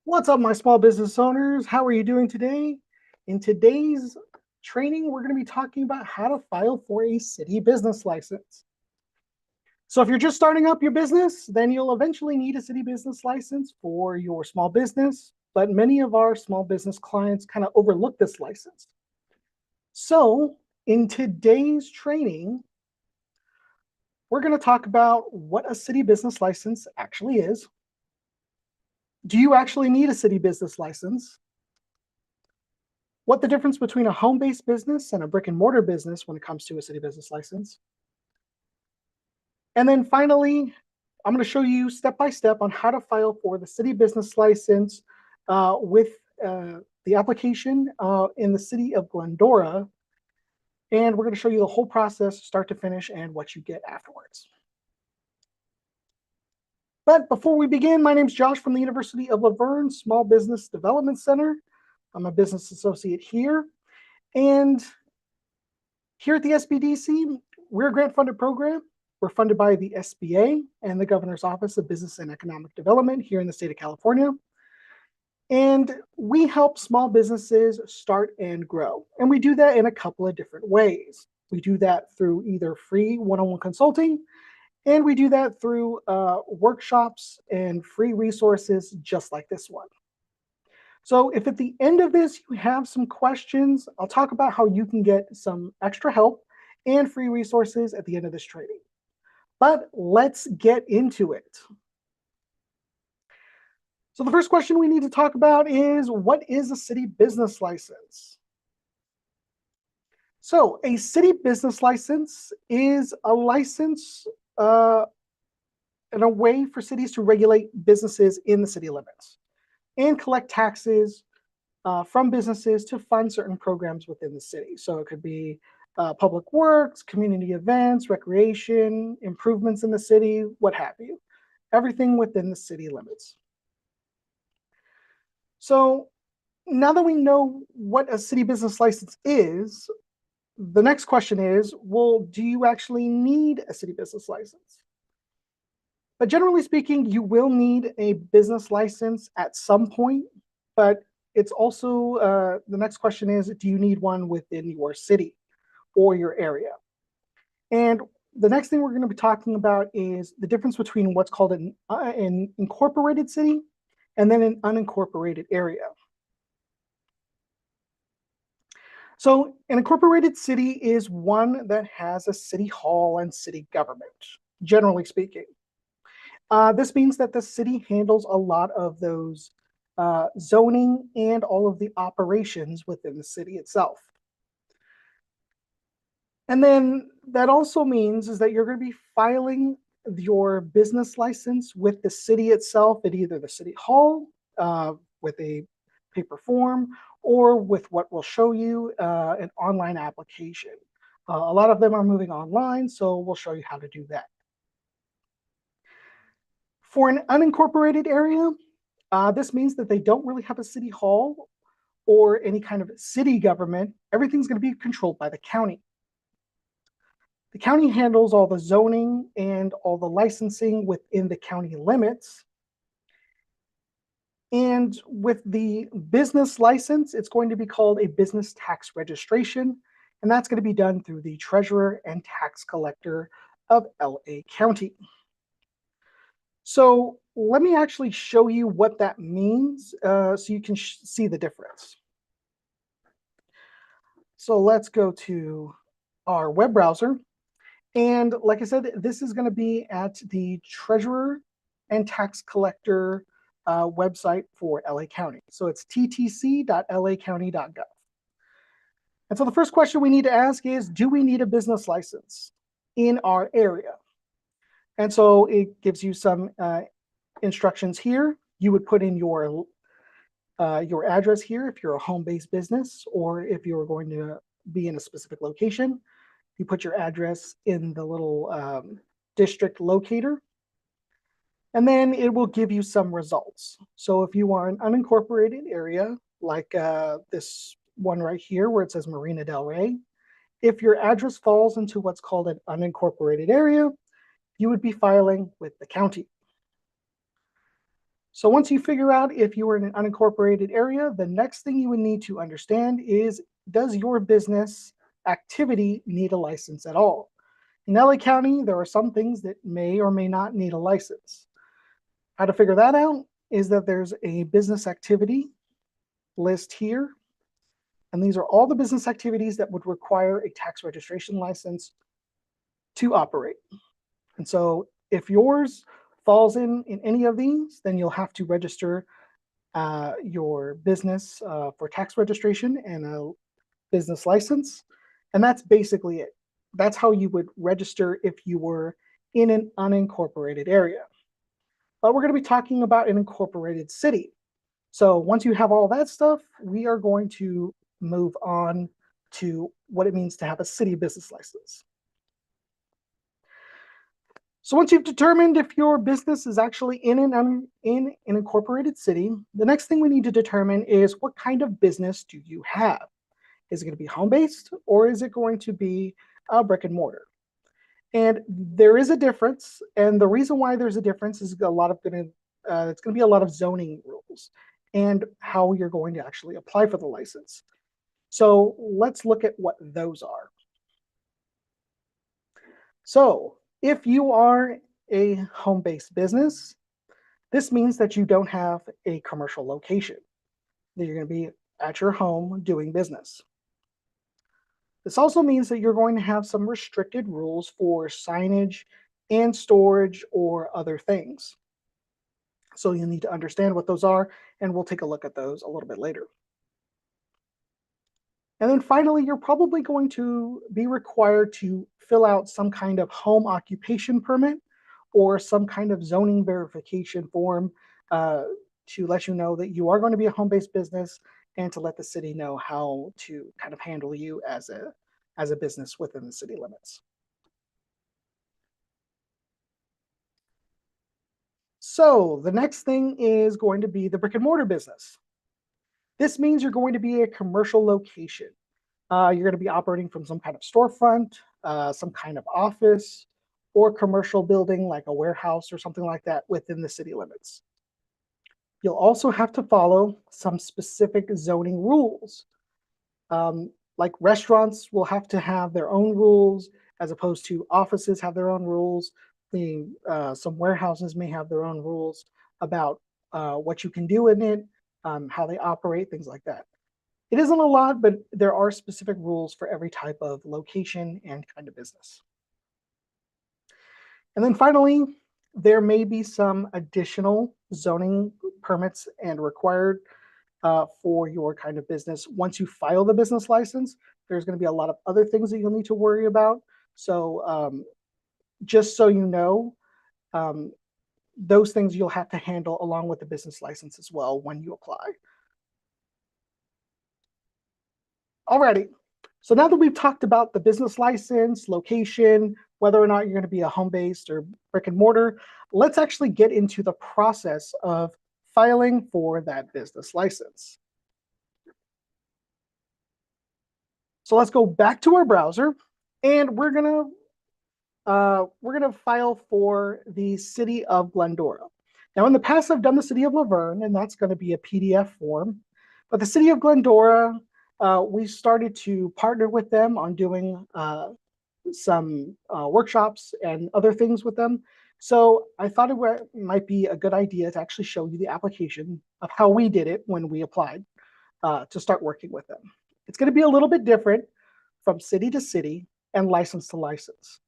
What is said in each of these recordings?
What's up, my small business owners? How are you doing today? In today's training, we're going to be talking about how to file for a city business license. So if you're just starting up your business, then you'll eventually need a city business license for your small business. But many of our small business clients kind of overlook this license. So in today's training, we're going to talk about what a city business license actually is. Do you actually need a city business license? What the difference between a home-based business and a brick-and-mortar business when it comes to a city business license. And then finally, I'm going to show you step-by-step on how to file for the city business license with the application in the city of Glendora. And we're going to show you the whole process, start to finish, and what you get afterwards. But before we begin, my name is Josh from the University of Verne Small Business Development Center. I'm a business associate here. And here at the SBDC, we're a grant-funded program. We're funded by the SBA and the Governor's Office of Business and Economic Development here in the state of California. And we help small businesses start and grow. And we do that in a couple of different ways. We do that through either free one-on-one consulting, and we do that through workshops and free resources just like this one. So if at the end of this you have some questions, I'll talk about how you can get some extra help and free resources at the end of this training. But let's get into it. So the first question we need to talk about is, what is a city business license? So a city business license is a license and a way for cities to regulate businesses in the city limits and collect taxes from businesses to fund certain programs within the city. So it could be public works, community events, recreation, improvements in the city, what have you. Everything within the city limits. So now that we know what a city business license is, the next question is, well, do you actually need a city business license? But generally speaking, you will need a business license at some point, but it's also, the next question is, do you need one within your city or your area? And the next thing we're going to be talking about is the difference between what's called an incorporated city and then an unincorporated area. So an incorporated city is one that has a city hall and city government, generally speaking. This means that the city handles a lot of those zoning and all of the operations within the city itself. And then that also means is that you're going to be filing your business license with the city itself at either the city hall with a paper form or with what we'll show you, an online application. A lot of them are moving online, so we'll show you how to do that. For an unincorporated area, this means that they don't really have a city hall or any kind of city government. Everything's going to be controlled by the county. The county handles all the zoning and all the licensing within the county limits. And with the business license, it's going to be called a business tax registration, and that's going to be done through the treasurer and tax collector of LA County. So let me actually show you what that means so you can see the difference. So let's go to our web browser. And like I said, this is going to be at the treasurer and tax collector website for LA County. So it's ttc.lacounty.gov. And so the first question we need to ask is, do we need a business license in our area? And so it gives you some instructions here. You would put in your address here if you're a home-based business, or if you're going to be in a specific location. You put your address in the little district locator, and then it will give you some results. So if you are an unincorporated area, like this one right here where it says Marina Del Rey, if your address falls into what's called an unincorporated area, you would be filing with the county. So once you figure out if you are in an unincorporated area, the next thing you would need to understand is, does your business activity need a license at all? In LA County, there are some things that may or may not need a license. How to figure that out is that there's a business activity list here, and these are all the business activities that would require a tax registration license to operate. And so if yours falls in any of these, then you'll have to register your business for tax registration and a business license. And that's basically it. That's how you would register if you were in an unincorporated area. But we're going to be talking about an incorporated city. So once you have all that stuff, we are going to move on to what it means to have a city business license. So once you've determined if your business is actually in an incorporated city, the next thing we need to determine is, what kind of business do you have? Is it going to be home-based, or is it going to be a brick and mortar? And there is a difference, and the reason why there's a difference is it's going to be a lot of zoning rules and how you're going to actually apply for the license. So let's look at what those are. So if you are a home-based business, this means that you don't have a commercial location, that you're going to be at your home doing business. This also means that you're going to have some restricted rules for signage and storage or other things. So you need to understand what those are, and we'll take a look at those a little bit later. And then finally, you're probably going to be required to fill out some kind of home occupation permit or some kind of zoning verification form to let you know that you are going to be a home-based business, and to let the city know how to kind of handle you as a business within the city limits. So the next thing is going to be the brick and mortar business. This means you're going to be a commercial location. You're going to be operating from some kind of storefront, some kind of office, or commercial building like a warehouse or something like that within the city limits. You'll also have to follow some specific zoning rules. Like restaurants will have to have their own rules, as opposed to offices have their own rules. Some warehouses may have their own rules about what you can do in it, how they operate, things like that. It isn't a lot, but there are specific rules for every type of location and kind of business. And then finally, there may be some additional zoning permits and required for your kind of business. Once you file the business license, there's going to be a lot of other things that you'll need to worry about. So just so you know, those things you'll have to handle along with the business license as well when you apply. Alrighty, so now that we've talked about the business license, location, whether or not you're going to be a home-based or brick and mortar, let's actually get into the process of filing for that business license. So let's go back to our browser, and we're gonna file for the city of Glendora. Now, in the past, I've done the city of Laverne, and that's going to be a PDF form. But the city of Glendora, we started to partner with them on doing some workshops and other things with them. So I thought it might be a good idea to actually show you the application of how we did it when we applied to start working with them. It's going to be a little bit different from city to city and license to license.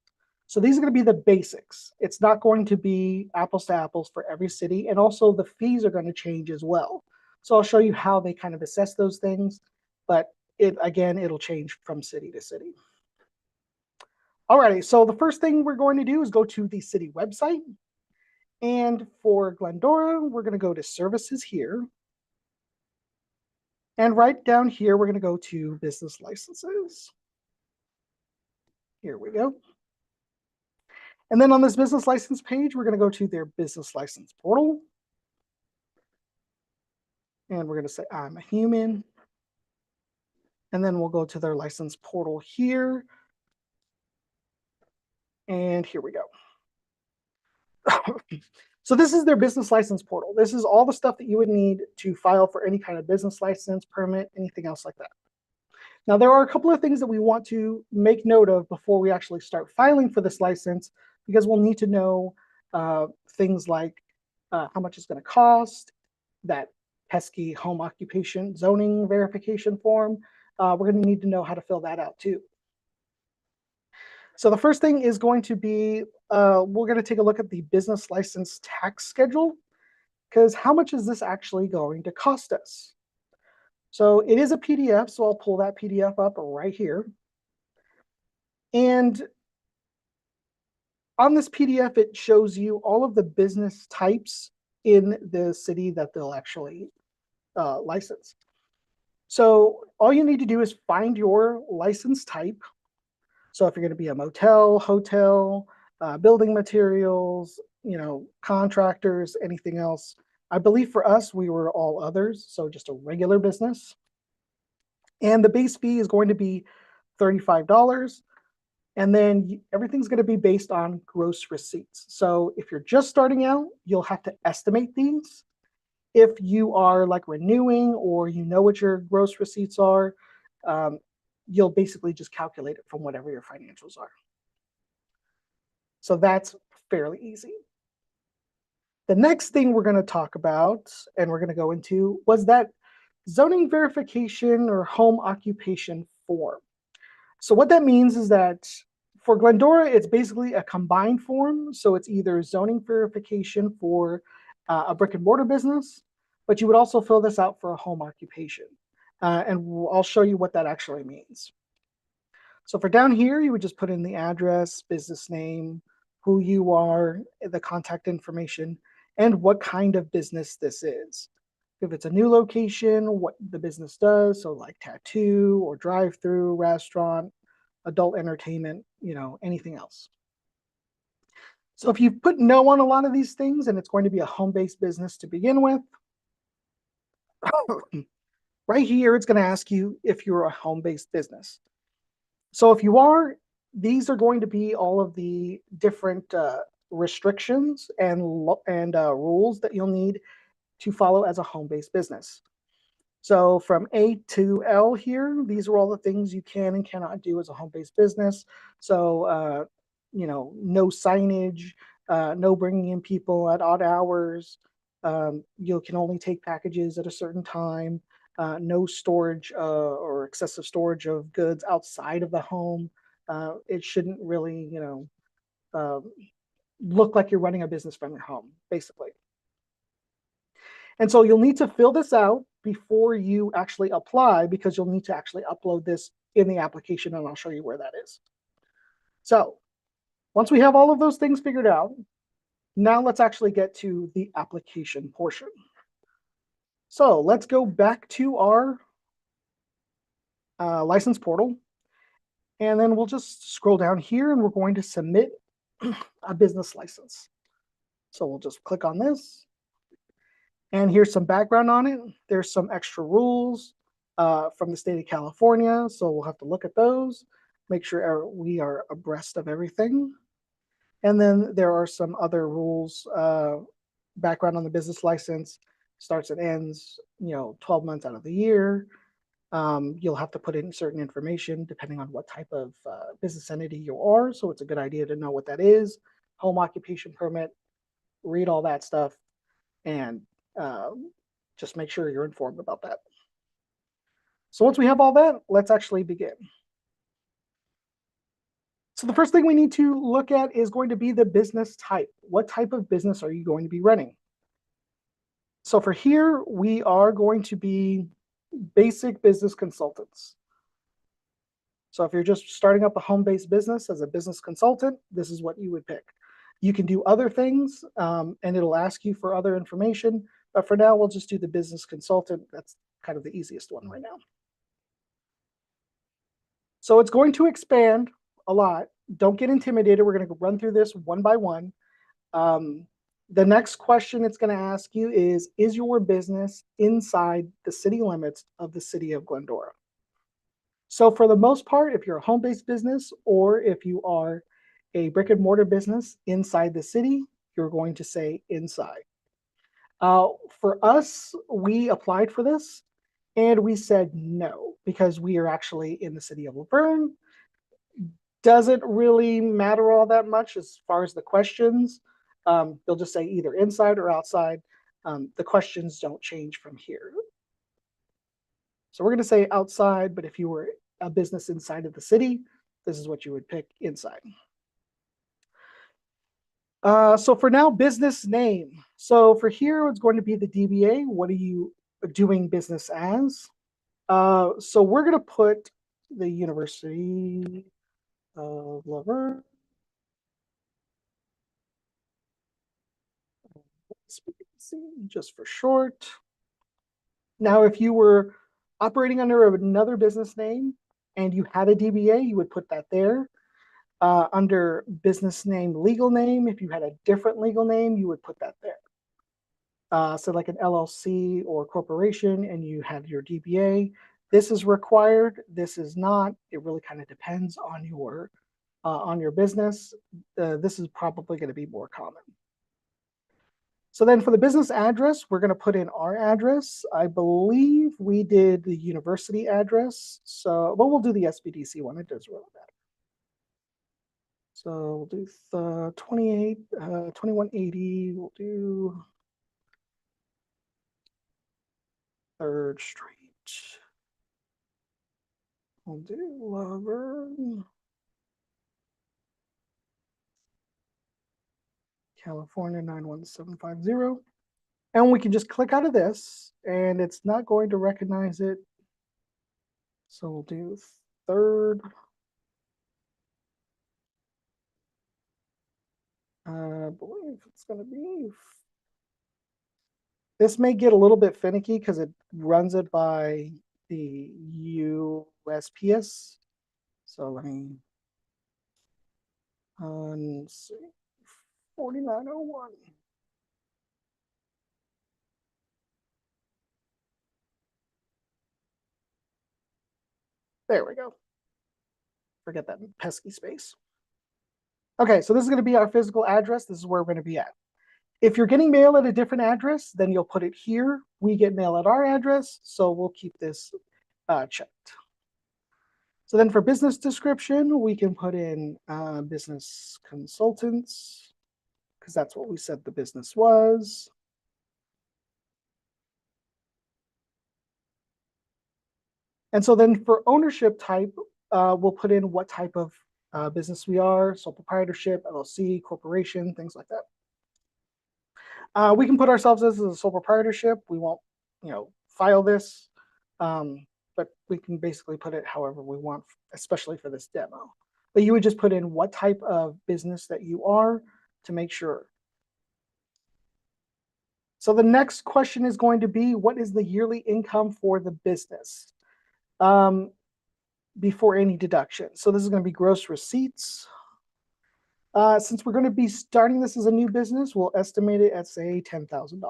So these are going to be the basics. It's not going to be apples to apples for every city, and also the fees are going to change as well. So I'll show you how they kind of assess those things, but it'll change from city to city. Alrighty, so the first thing we're going to do is go to the city website. And for Glendora, we're going to go to services here. And right down here, we're going to go to business licenses. Here we go. And then on this business license page, we're going to go to their business license portal. And we're going to say, I'm a human. And then we'll go to their license portal here. And here we go. So this is their business license portal. This is all the stuff that you would need to file for any kind of business license, permit, anything else like that. Now, there are a couple of things that we want to make note of before we actually start filing for this license, because we'll need to know things like how much it's going to cost, that pesky home occupation zoning verification form. We're going to need to know how to fill that out too. So the first thing is going to be, we're going to take a look at the business license tax schedule, because how much is this actually going to cost us? So it is a PDF, so I'll pull that PDF up right here. And on this PDF, it shows you all of the business types in the city that they'll actually license. So all you need to do is find your license type. So if you're going to be a motel, hotel, building materials, contractors, anything else. I believe for us, we were all others, so just a regular business. And the base fee is going to be $35. And then everything's going to be based on gross receipts. So if you're just starting out, you'll have to estimate these. If you are like renewing or you know what your gross receipts are, you'll basically just calculate it from whatever your financials are. So that's fairly easy. The next thing we're going to talk about and we're going to go into was that zoning verification or home occupation form. So what that means is that for Glendora, it's basically a combined form. So it's either zoning verification for a brick and mortar business, but you would also fill this out for a home occupation. And I'll show you what that actually means. So for down here, you would just put in the address, business name, who you are, the contact information, and what kind of business this is. If it's a new location, what the business does, so like tattoo or drive-through, restaurant, adult entertainment, anything else. So if you put no on a lot of these things and it's going to be a home-based business to begin with, right here, it's going to ask you if you're a home-based business. So if you are, these are going to be all of the different restrictions and rules that you'll need to follow as a home-based business. So from A to L here, these are all the things you can and cannot do as a home-based business. So, no signage, no bringing in people at odd hours. You can only take packages at a certain time. No storage or excessive storage of goods outside of the home. It shouldn't really, look like you're running a business from your home, basically. And so you'll need to fill this out before you actually apply, because you'll need to actually upload this in the application, and I'll show you where that is. So once we have all of those things figured out, now let's actually get to the application portion. So let's go back to our license portal, and then we'll just scroll down here and we're going to submit a business license. So we'll just click on this. And here's some background on it. There's some extra rules from the state of California. So we'll have to look at those, make sure we are abreast of everything. And then there are some other rules, background on the business license, starts and ends, 12 months out of the year. You'll have to put in certain information depending on what type of business entity you are. So it's a good idea to know what that is. Home occupation permit, read all that stuff, and just make sure you're informed about that. So once we have all that, let's actually begin. So the first thing we need to look at is going to be the business type. What type of business are you going to be running? So for here, we are going to be basic business consultants. So if you're just starting up a home-based business as a business consultant, this is what you would pick. You can do other things, and it'll ask you for other information. But for now, we'll just do the business consultant. That's kind of the easiest one right now. So it's going to expand a lot. Don't get intimidated. We're going to run through this one by one. The next question it's going to ask you is your business inside the city limits of the city of Glendora? So for the most part, if you're a home-based business or if you are a brick and mortar business inside the city, you're going to say inside. For us, we applied for this and we said no because we are actually in the city of Verne. Doesn't really matter all that much as far as the questions. They'll just say either inside or outside. The questions don't change from here. So we're going to say outside, but if you were a business inside of the city, this is what you would pick, inside. So for now, business name. So for here, it's going to be the DBA. What are you doing business as? So we're going to put the University of Laverne. SBDC, just for short. Now, if you were operating under another business name and you had a DBA, you would put that there. Under business name, legal name, if you had a different legal name, you would put that there. So like an LLC or corporation and you had your DBA, this is required, this is not. It really kind of depends on your business. This is probably going to be more common. So then for the business address, we're going to put in our address. I believe we did the university address. So, well, we'll do the SBDC one. It does really matter. So we'll do the 2180. We'll do 3rd Street. We'll do Laverne, California 91750. And we can just click out of this and it's not going to recognize it. So we'll do 3rd. I believe it's going to be. This may get a little bit finicky because it runs it by the USPS. So let me see. 4901. There we go. Forget that pesky space. Okay, so this is going to be our physical address. This is where we're going to be at. If you're getting mail at a different address, then you'll put it here. We get mail at our address, so we'll keep this checked. So then for business description, we can put in business consultants, because that's what we said the business was. And so then for ownership type, we'll put in what type of business we are, sole proprietorship, LLC, corporation, things like that. We can put ourselves as a sole proprietorship. We won't, file this, but we can basically put it however we want, especially for this demo. But you would just put in what type of business that you are to make sure. So the next question is going to be, what is the yearly income for the business before any deduction? So this is going to be gross receipts. Since we're going to be starting this as a new business, we'll estimate it at, say, $10,000.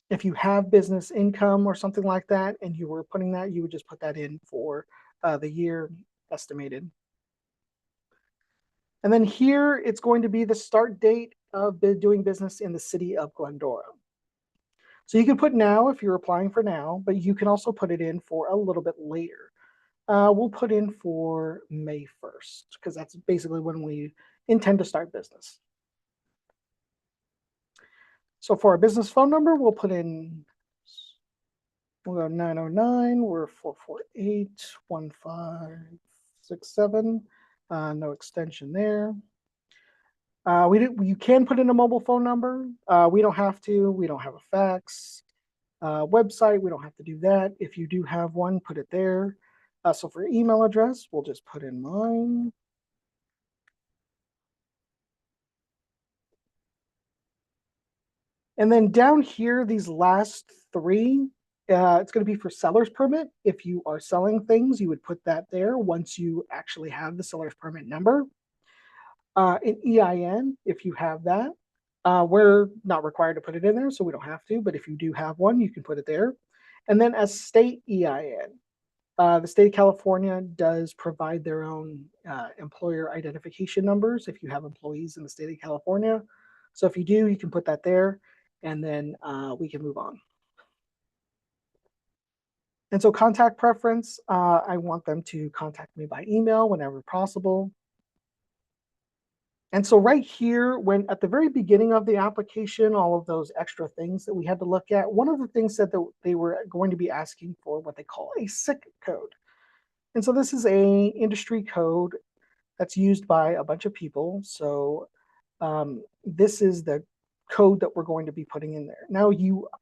If you have business income or something like that, and you were putting that, you would just put that in for the year estimated. And then here, it's going to be the start date of doing business in the city of Glendora. So you can put now if you're applying for now, but you can also put it in for a little bit later. We'll put in for May 1st, because that's basically when we intend to start business. So for our business phone number, we'll put in, we'll go 909, we're 448-1567, no extension there. You can put in a mobile phone number. We don't have to, we don't have a fax. Website, we don't have to do that. If you do have one, put it there. So for email address, we'll just put in mine. And then down here, these last three, it's going to be for seller's permit. If you are selling things, you would put that there once you actually have the seller's permit number. An EIN, if you have that. We're not required to put it in there, so we don't have to. But if you do have one, you can put it there. And then a state EIN. The state of California does provide their own employer identification numbers if you have employees in the state of California. So if you do, you can put that there, and then we can move on. And so contact preference, I want them to contact me by email whenever possible. And so right here, when at the very beginning of the application, all of those extra things that we had to look at, one of the things that they were going to be asking for what they call a SIC code. And so this is a industry code that's used by a bunch of people. So this is the code that we're going to be putting in there. Now,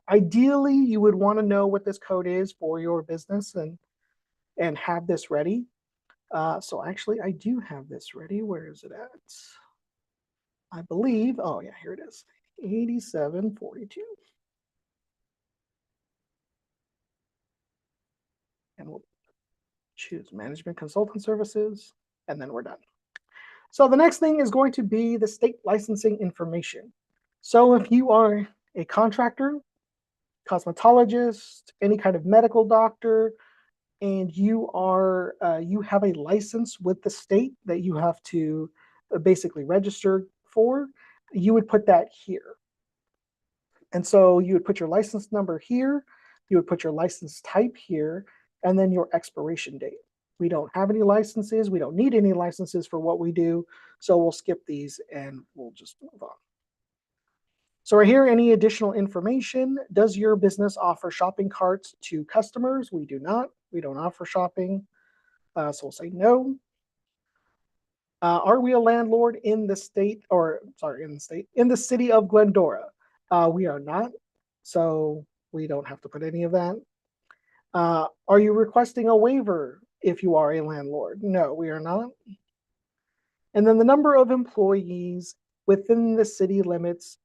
ideally you would want to know what this code is for your business and have this ready. So actually, I do have this ready. Where is it at? I believe, oh yeah, here it is, 8742. And we'll choose management consultant services, and then we're done. So the next thing is going to be the state licensing information. So if you are a contractor, cosmetologist, any kind of medical doctor, and you have a license with the state that you have to basically register for, you would put that here. And so you would put your license number here, you would put your license type here, and then your expiration date. We don't have any licenses, we don't need any licenses for what we do, so we'll skip these and we'll just move on. So right here, any additional information. Does your business offer shopping carts to customers? We do not. We don't offer shopping. So we'll say no. Are we a landlord in the state, in the city of Glendora? We are not. So we don't have to put any of that. Are you requesting a waiver if you are a landlord? No, we are not. And then the number of employees within the city limits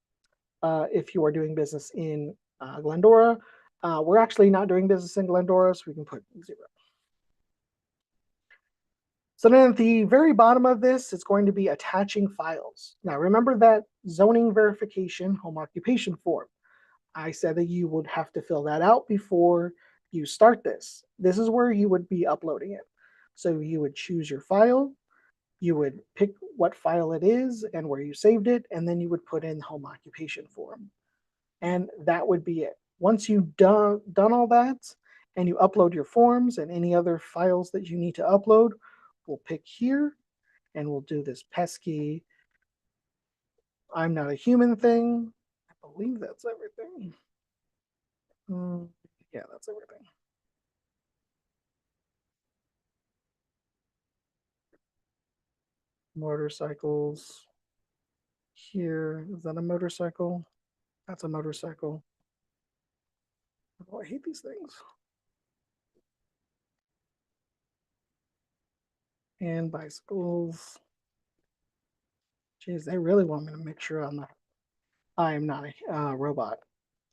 if you are doing business in Glendora. We're actually not doing business in Glendora, so we can put 0. So then at the very bottom of this, it's going to be attaching files. Now remember that zoning verification home occupation form. I said that you would have to fill that out before you start this. This is where you would be uploading it. So you would choose your file, you would pick what file it is and where you saved it, and then you would put in home occupation form. And that would be it. Once you've done all that and you upload your forms and any other files that you need to upload, we'll pick here and we'll do this pesky I'm not a human thing. I believe that's everything. Yeah, that's everything. Motorcycles. Here, is that a motorcycle? That's a motorcycle. Oh, I hate these things. And bicycles. Jeez, they really want me to make sure I am not a robot.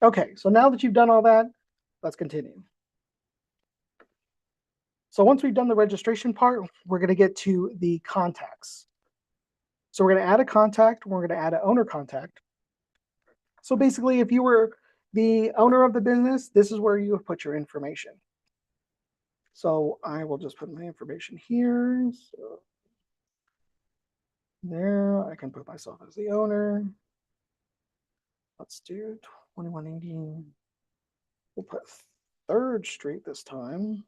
Okay, so now that you've done all that, let's continue. So once we've done the registration part, we're going to get to the contacts. So we're going to add a contact, we're going to add an owner contact. So basically, if you were the owner of the business, this is where you would put your information. So I will just put my information here. So there, I can put myself as the owner. Let's do 2180. We'll put 3rd Street this time.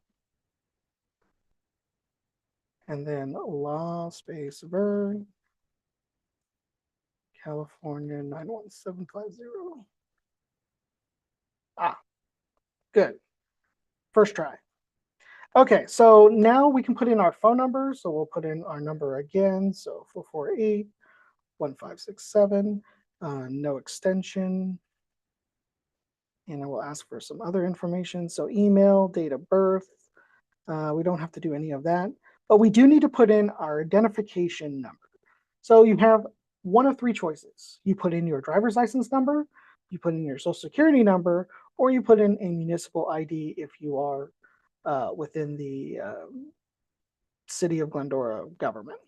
And then law space Verne, California 91750. Good. First try. Okay, so now we can put in our phone number. So we'll put in our number again. So 448-1567, no extension. And I will ask for some other information. So email, date of birth. We don't have to do any of that, but we do need to put in our identification number. So you have one of 3 choices. You put in your driver's license number, you put in your social security number, or you put in a municipal ID if you are within the city of Glendora government.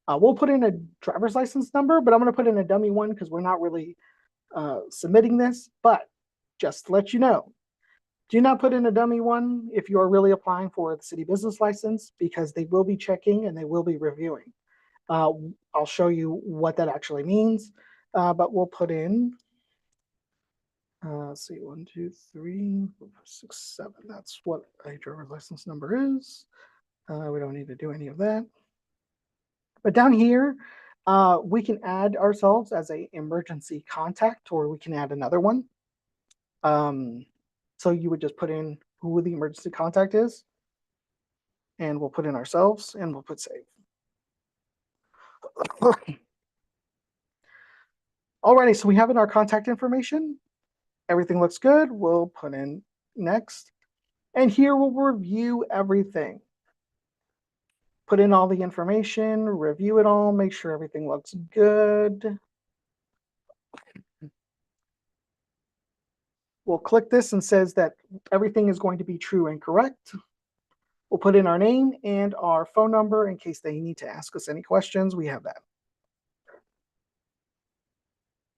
We'll put in a driver's license number, but I'm going to put in a dummy one because we're not really submitting this. But just to let you know, Do not put in a dummy one if you are really applying for the city business license, because they will be checking and they will be reviewing. I'll show you what that actually means, but we'll put in, let's see, 1, 2, 3, 4, 5, 6, 7. That's what a driver's license number is. We don't need to do any of that. But down here, we can add ourselves as an emergency contact, or we can add another one. So you would just put in who the emergency contact is, and we'll put in ourselves, and we'll put save. Alrighty, so we have in our contact information. Everything looks good. We'll put in next. And here we'll review everything. Put in all the information, review it all, make sure everything looks good. We'll click this and says that everything is going to be true and correct. We'll put in our name and our phone number in case they need to ask us any questions. We have that.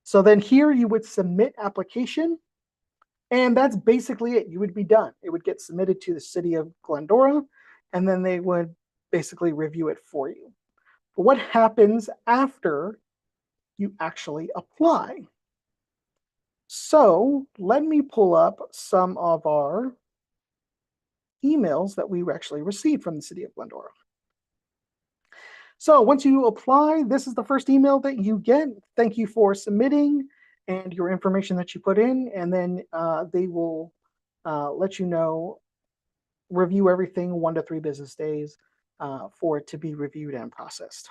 So then here you would submit application, and that's basically it. You would be done. It would get submitted to the city of Glendora, and then they would basically review it for you. But what happens after you actually apply? So let me pull up some of our emails that we actually received from the city of Glendora. So once you apply, this is the first email that you get. Thank you for submitting and your information that you put in, and then they will let you know, review everything 1 to 3 business days for it to be reviewed and processed.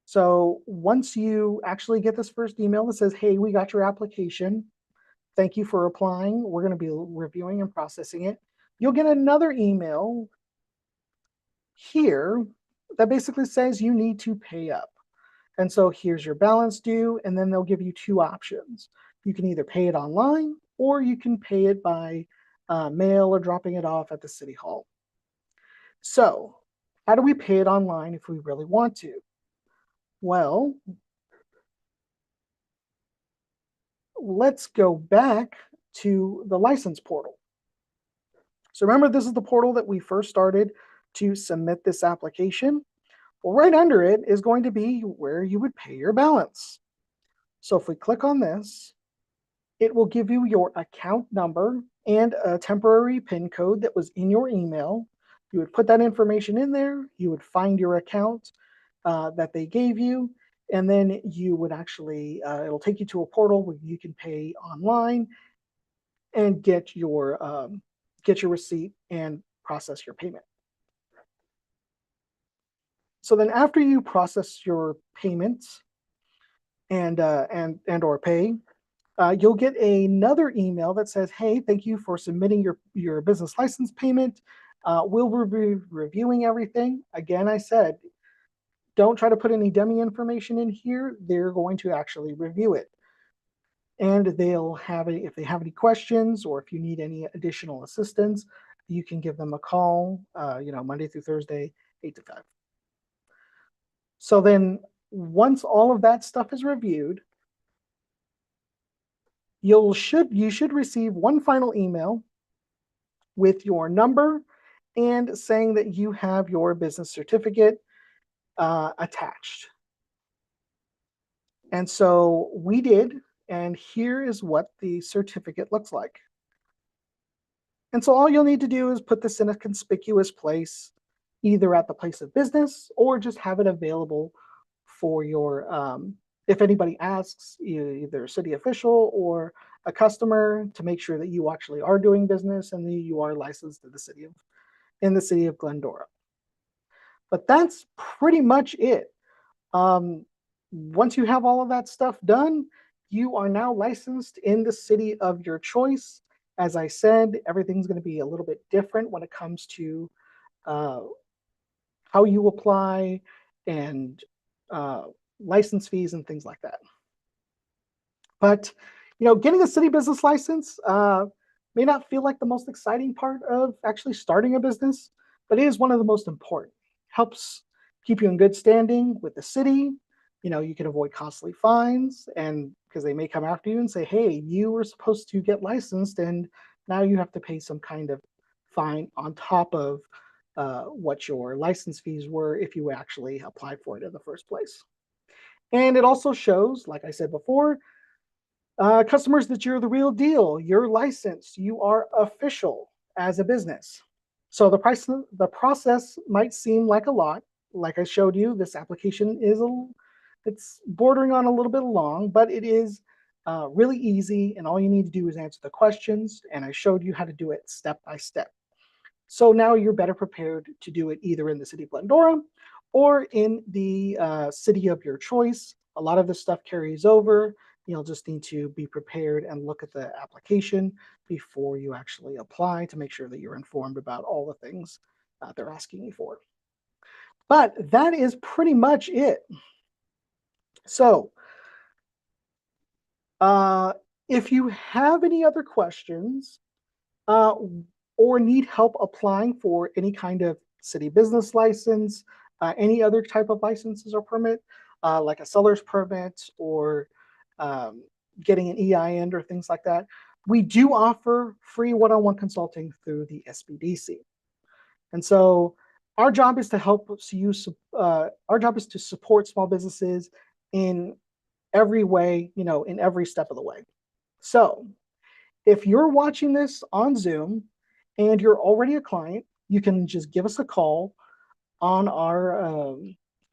So once you actually get this first email that says, hey, we got your application, thank you for applying, we're going to be reviewing and processing it, you'll get another email here that basically says you need to pay up. And so here's your balance due, and then they'll give you 2 options. You can either pay it online, or you can pay it by mail or dropping it off at the city hall. So how do we pay it online if we really want to? Well, let's go back to the license portal. So remember, this is the portal that we first started to submit this application. Well, right under it is going to be where you would pay your balance. So if we click on this, it will give you your account number and a temporary PIN code that was in your email. You would put that information in there, you would find your account that they gave you, and then you would actually, it'll take you to a portal where you can pay online and get your receipt and process your payment. So then after you process your payments and or pay, you'll get another email that says, hey, thank you for submitting your business license payment. We'll be reviewing everything. Again, I said, don't try to put any dummy information in here. They're going to actually review it. And they'll have it, if they have any questions or if you need any additional assistance, you can give them a call, Monday through Thursday, 8 to 5. So then once all of that stuff is reviewed, you should receive one final email with your number and saying that you have your business certificate attached. And so we did, and here is what the certificate looks like. And so all you'll need to do is put this in a conspicuous place, either at the place of business or just have it available for your, if anybody asks, either a city official or a customer, to make sure that you actually are doing business and that you are licensed in the city of Glendora. But that's pretty much it. Once you have all of that stuff done, you are now licensed in the city of your choice. As I said, everything's going to be a little bit different when it comes to how you apply and license fees and things like that. But getting a city business license may not feel like the most exciting part of actually starting a business, but it is one of the most important. Helps keep you in good standing with the city. You can avoid costly fines, and because they may come after you and say, hey, you were supposed to get licensed and now you have to pay some kind of fine on top of what your license fees were if you actually applied for it in the first place. And it also shows, like I said before, customers that you're the real deal, you're licensed, you are official as a business. So the process might seem like a lot. Like I showed you, this application it's bordering on a little bit long, but it is really easy, and all you need to do is answer the questions. And I showed you how to do it step by step. So now you're better prepared to do it either in the city of Glendora or in the city of your choice. A lot of this stuff carries over. You'll just need to be prepared and look at the application before you actually apply to make sure that you're informed about all the things they're asking you for. But that is pretty much it. So if you have any other questions, or need help applying for any kind of city business license, any other type of licenses or permit, like a seller's permit or getting an EIN or things like that, we do offer free one-on-one consulting through the SBDC. And so our job is to help you, our job is to support small businesses in every way, in every step of the way. So if you're watching this on Zoom and you're already a client, you can just give us a call on our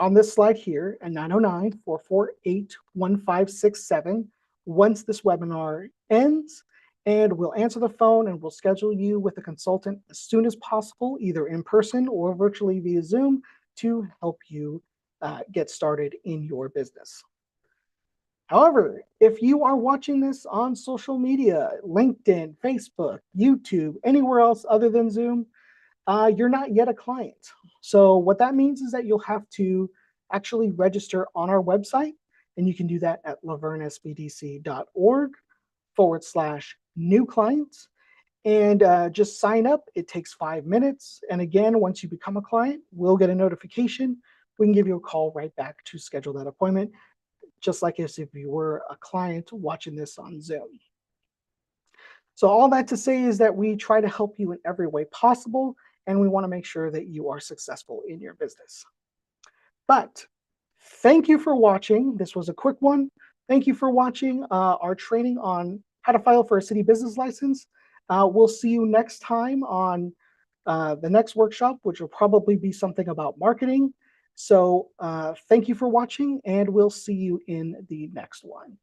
on this slide here at 909-448-1567 once this webinar ends, and we'll answer the phone and we'll schedule you with a consultant as soon as possible, either in person or virtually via Zoom, to help you get started in your business. However, if you are watching this on social media, LinkedIn, Facebook, YouTube, anywhere else other than Zoom, you're not yet a client. So what that means is that you'll have to actually register on our website, and you can do that at lavernesbdc.org/new clients. And just sign up. It takes 5 minutes. And again, once you become a client, we'll get a notification. We can give you a call right back to schedule that appointment, just like as if you were a client watching this on Zoom. So all that to say is that we try to help you in every way possible, and we want to make sure that you are successful in your business. But thank you for watching. This was a quick one. Thank you for watching our training on how to file for a city business license. We'll see you next time on the next workshop, which will probably be something about marketing. So thank you for watching, and we'll see you in the next one.